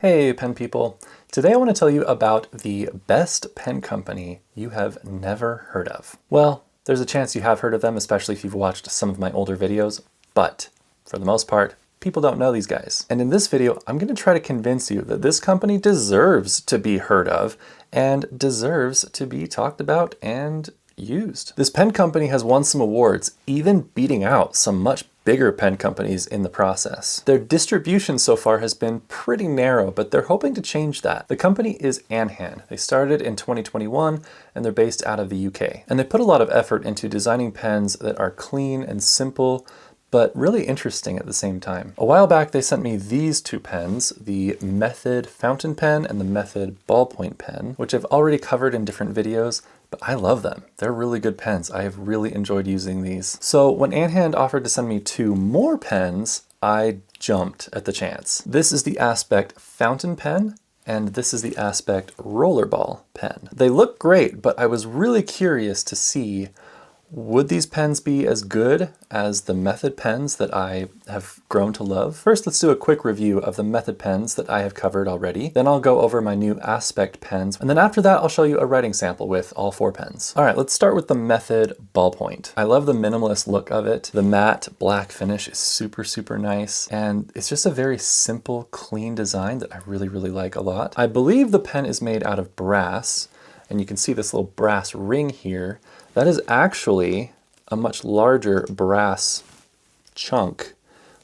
Hey pen people, today I want to tell you about the best pen company you have never heard of. Well, there's a chance you have heard of them, especially if you've watched some of my older videos, but for the most part, people don't know these guys. And in this video, I'm going to try to convince you that this company deserves to be heard of and deserves to be talked about and used. This pen company has won some awards, even beating out some much bigger pen companies in the process. Their distribution so far has been pretty narrow, but they're hoping to change that. The company is Andhand. They started in 2021 and they're based out of the UK. And they put a lot of effort into designing pens that are clean and simple, but really interesting at the same time. A while back, they sent me these two pens, the Method fountain pen and the Method ballpoint pen, which I've already covered in different videos, but I love them. They're really good pens. I have really enjoyed using these. So when Andhand offered to send me two more pens, I jumped at the chance. This is the Aspect fountain pen, and this is the Aspect rollerball pen. They look great, but I was really curious to see, would these pens be as good as the Method pens that I have grown to love? First, let's do a quick review of the Method pens that I have covered already. Then I'll go over my new Aspect pens. And then after that, I'll show you a writing sample with all four pens. All right, let's start with the Method ballpoint. I love the minimalist look of it. The matte black finish is super, super nice. And it's just a very simple, clean design that I really, really like a lot. I believe the pen is made out of brass, and you can see this little brass ring here. That is actually a much larger brass chunk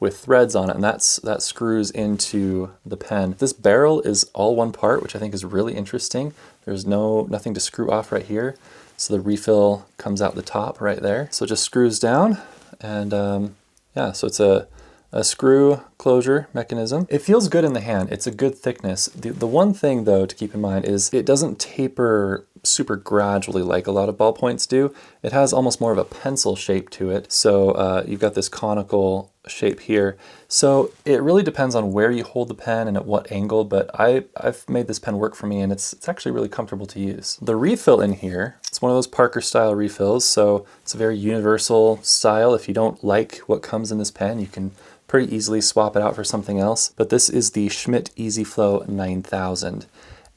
with threads on it, and that screws into the pen. This barrel is all one part, which I think is really interesting. There's nothing to screw off right here, so the refill comes out the top right there. So it just screws down, and yeah, so it's a screw closure mechanism. It feels good in the hand. It's a good thickness. The one thing though to keep in mind is it doesn't taper super gradually like a lot of ballpoints do. It has almost more of a pencil shape to it. So you've got this conical shape here. So it really depends on where you hold the pen and at what angle, but I've made this pen work for me, and it's actually really comfortable to use. The refill in here, it's one of those Parker style refills, so it's a very universal style. If you don't like what comes in this pen, you can pretty easily swap it out for something else. But this is the Schmidt EasyFlow 9000.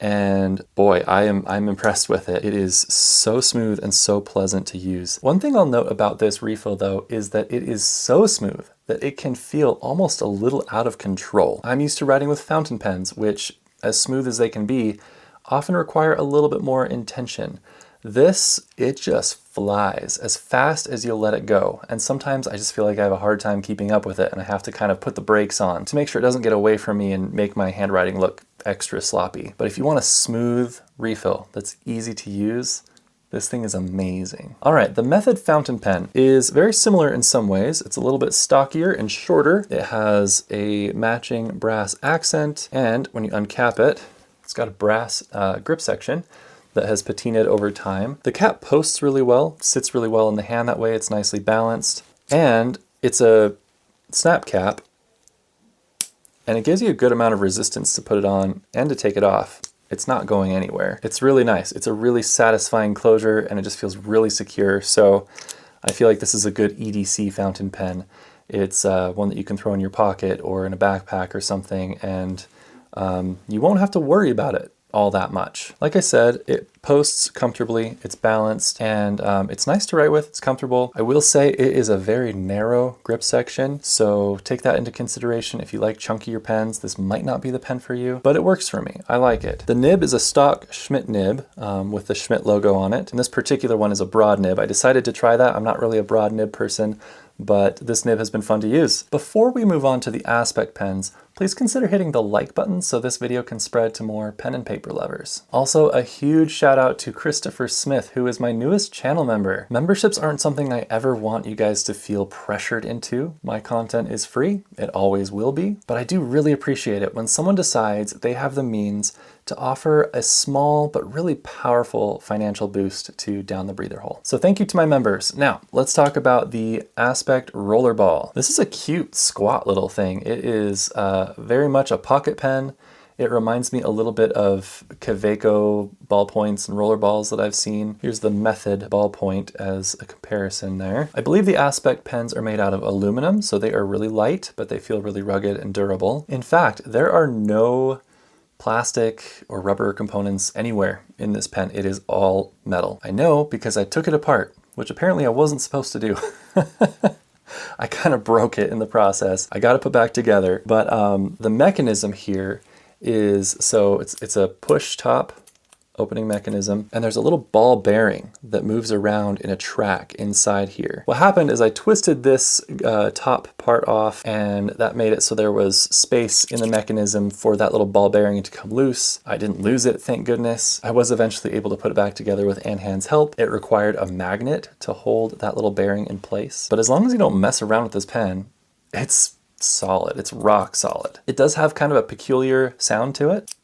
And boy, I'm impressed with it. It is so smooth and so pleasant to use. One thing I'll note about this refill though is that it is so smooth that it can feel almost a little out of control. I'm used to writing with fountain pens, which, as smooth as they can be, often require a little bit more intention. This, it just flies as fast as you'll let it go. And sometimes I just feel like I have a hard time keeping up with it, and I have to kind of put the brakes on to make sure it doesn't get away from me and make my handwriting look extra sloppy. But if you want a smooth refill that's easy to use, this thing is amazing. All right, the Method fountain pen is very similar in some ways. It's a little bit stockier and shorter. It has a matching brass accent, and when you uncap it, it's got a brass grip section that has patinaed over time. The cap posts really well, sits really well in the hand that way. It's nicely balanced, and it's a snap cap, and it gives you a good amount of resistance to put it on and to take it off. It's not going anywhere. It's really nice. It's a really satisfying closure, and it just feels really secure. So I feel like this is a good EDC fountain pen. It's one that you can throw in your pocket or in a backpack or something, and you won't have to worry about it all that much. Like I said, it posts comfortably, it's balanced, and it's nice to write with, it's comfortable. I will say it is a very narrow grip section, so take that into consideration. If you like chunkier pens, this might not be the pen for you, but it works for me. I like it. The nib is a stock Schmidt nib with the Schmidt logo on it, and this particular one is a broad nib. I decided to try that. I'm not really a broad nib person, but this nib has been fun to use. Before we move on to the Aspect pens, please consider hitting the like button so this video can spread to more pen and paper lovers. Also, a huge shout out to Christopher Smith, who is my newest channel member. Memberships aren't something I ever want you guys to feel pressured into. My content is free, it always will be, but I do really appreciate it when someone decides they have the means to offer a small but really powerful financial boost to Down the Breather Hole. So thank you to my members. Now, let's talk about the Aspect rollerball. This is a cute, squat little thing. It is very much a pocket pen. It reminds me a little bit of Kaweco ballpoints and rollerballs that I've seen. Here's the Method ballpoint as a comparison there. I believe the Aspect pens are made out of aluminum, so they are really light, but they feel really rugged and durable. In fact, there are no plastic or rubber components anywhere in this pen. It is all metal. I know because I took it apart, which apparently I wasn't supposed to do. I kind of broke it in the process. I got it put back together, but the mechanism here is, so it's a push top opening mechanism, and there's a little ball bearing that moves around in a track inside here. What happened is I twisted this top part off, and that made it so there was space in the mechanism for that little ball bearing to come loose. I didn't lose it, thank goodness. I was eventually able to put it back together with Andhand's help. It required a magnet to hold that little bearing in place, but as long as you don't mess around with this pen, it's solid. It's rock solid. It does have kind of a peculiar sound to it.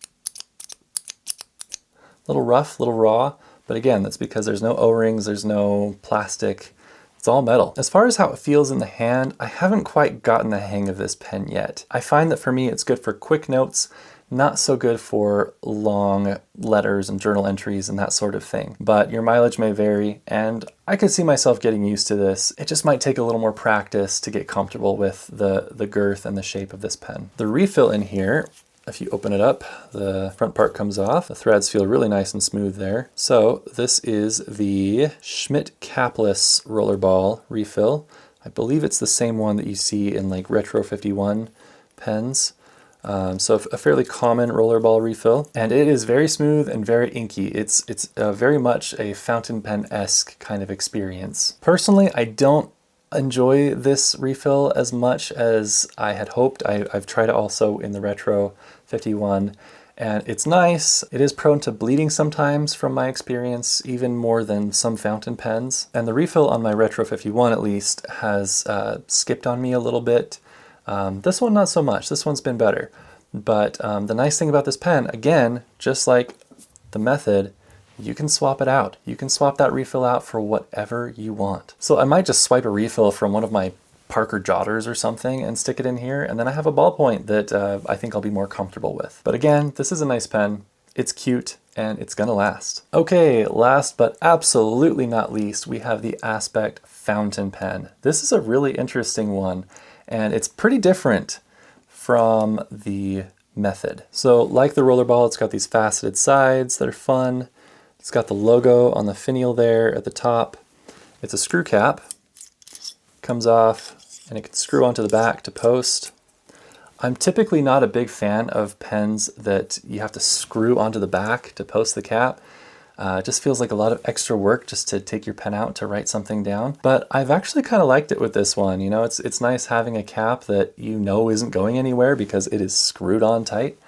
Little rough, little raw, but again, that's because there's no O-rings, there's no plastic, it's all metal. As far as how it feels in the hand, I haven't quite gotten the hang of this pen yet. I find that for me, it's good for quick notes, not so good for long letters and journal entries and that sort of thing. But your mileage may vary, and I could see myself getting used to this. It just might take a little more practice to get comfortable with the girth and the shape of this pen. The refill in here, if you open it up, the front part comes off. The threads feel really nice and smooth there. So this is the Schmidt capless rollerball refill. I believe it's the same one that you see in like Retro 51 pens. So a fairly common rollerball refill, and it is very smooth and very inky. It's very much a fountain pen-esque kind of experience. Personally, I don't enjoy this refill as much as I had hoped. I've tried it also in the Retro 51, and it's nice. It is prone to bleeding sometimes from my experience, even more than some fountain pens. And the refill on my Retro 51 at least has skipped on me a little bit. This one not so much. This one's been better. But the nice thing about this pen, again, just like the Method, you can swap it out. You can swap that refill out for whatever you want. So I might just swipe a refill from one of my Parker Jotters or something and stick it in here, and then I have a ballpoint that I think I'll be more comfortable with. But again, this is a nice pen. It's cute, and it's gonna last. Okay, last but absolutely not least, we have the Aspect fountain pen. This is a really interesting one, and it's pretty different from the Method. So like the rollerball, it's got these faceted sides that are fun. It's got the logo on the finial there at the top. It's a screw cap, comes off, and it can screw onto the back to post. I'm typically not a big fan of pens that you have to screw onto the back to post the cap. It just feels like a lot of extra work just to take your pen out to write something down. But I've actually kind of liked it with this one. You know, it's nice having a cap that you know isn't going anywhere because it is screwed on tight.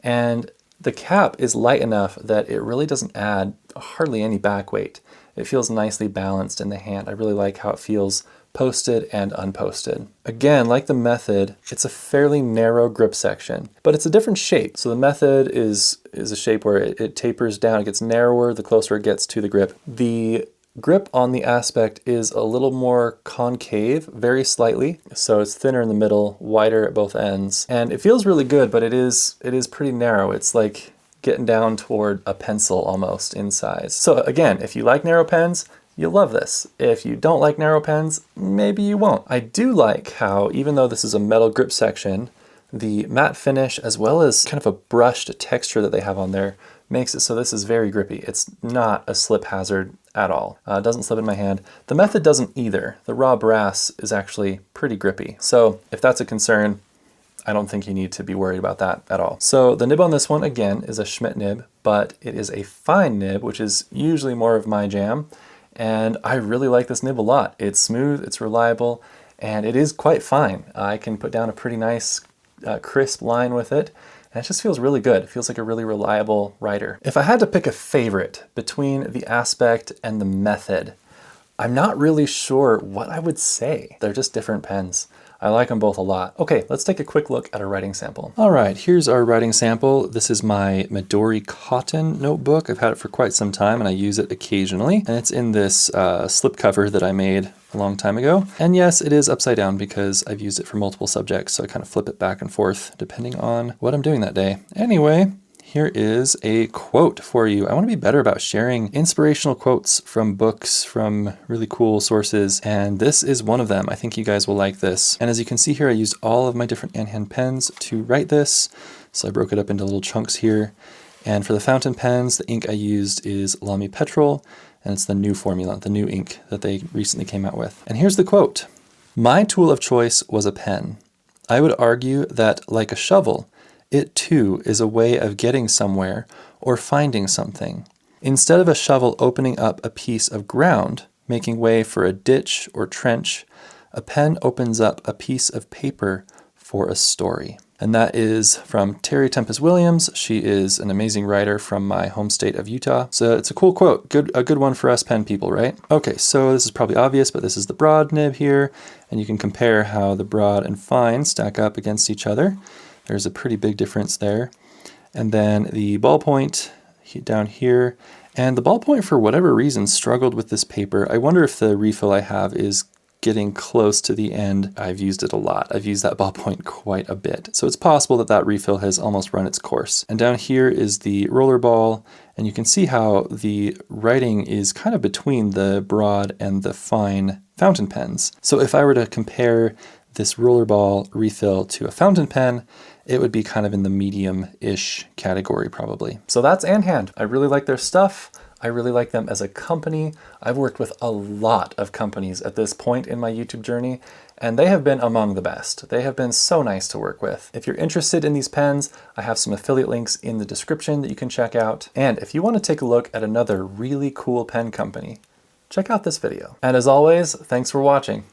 And the cap is light enough that it really doesn't add hardly any back weight. It feels nicely balanced in the hand. I really like how it feels posted and unposted. Again, like the Method, it's a fairly narrow grip section, but it's a different shape. So the Method is a shape where it tapers down, it gets narrower the closer it gets to the grip. The grip on the Aspect is a little more concave, very slightly. So it's thinner in the middle, wider at both ends. And it feels really good, but it is pretty narrow. It's like getting down toward a pencil almost in size. So again, if you like narrow pens, you'll love this. If you don't like narrow pens, maybe you won't. I do like how, even though this is a metal grip section, the matte finish as well as kind of a brushed texture that they have on there makes it so this is very grippy. It's not a slip hazard at all. It doesn't slip in my hand. The Method doesn't either. The raw brass is actually pretty grippy. So if that's a concern, I don't think you need to be worried about that at all. So the nib on this one, again, is a Schmidt nib, but it is a fine nib, which is usually more of my jam. And I really like this nib a lot. It's smooth, it's reliable, and it is quite fine. I can put down a pretty nice crisp line with it, and it just feels really good. It feels like a really reliable writer. If I had to pick a favorite between the Aspect and the Method, I'm not really sure what I would say. They're just different pens. I like them both a lot. Okay, let's take a quick look at a writing sample. All right, here's our writing sample. This is my Midori cotton notebook. I've had it for quite some time and I use it occasionally. And it's in this slipcover that I made a long time ago. And yes, it is upside down because I've used it for multiple subjects, so I kind of flip it back and forth depending on what I'm doing that day. Anyway, here is a quote for you. I want to be better about sharing inspirational quotes from books, from really cool sources, and this is one of them. I think you guys will like this. And as you can see here, I used all of my different Andhand pens to write this. So I broke it up into little chunks here. And for the fountain pens, the ink I used is Lamy Petrol, and it's the new formula, the new ink that they recently came out with. And here's the quote. "My tool of choice was a pen. I would argue that, like a shovel, it too is a way of getting somewhere or finding something. Instead of a shovel opening up a piece of ground, making way for a ditch or trench, a pen opens up a piece of paper for a story." And that is from Terry Tempest Williams. She is an amazing writer from my home state of Utah. So it's a cool quote, a good one for us pen people, right? Okay, so this is probably obvious, but this is the broad nib here, and you can compare how the broad and fine stack up against each other. There's a pretty big difference there. And then the ballpoint down here. And the ballpoint, for whatever reason, struggled with this paper. I wonder if the refill I have is getting close to the end. I've used it a lot. I've used that ballpoint quite a bit. So it's possible that that refill has almost run its course. And down here is the rollerball, and you can see how the writing is kind of between the broad and the fine fountain pens. So if I were to compare this rollerball refill to a fountain pen, it would be kind of in the medium-ish category probably. So that's Andhand. I really like their stuff. I really like them as a company. I've worked with a lot of companies at this point in my YouTube journey, and they have been among the best. They have been so nice to work with. If you're interested in these pens, I have some affiliate links in the description that you can check out. And if you want to take a look at another really cool pen company, check out this video. And as always, thanks for watching.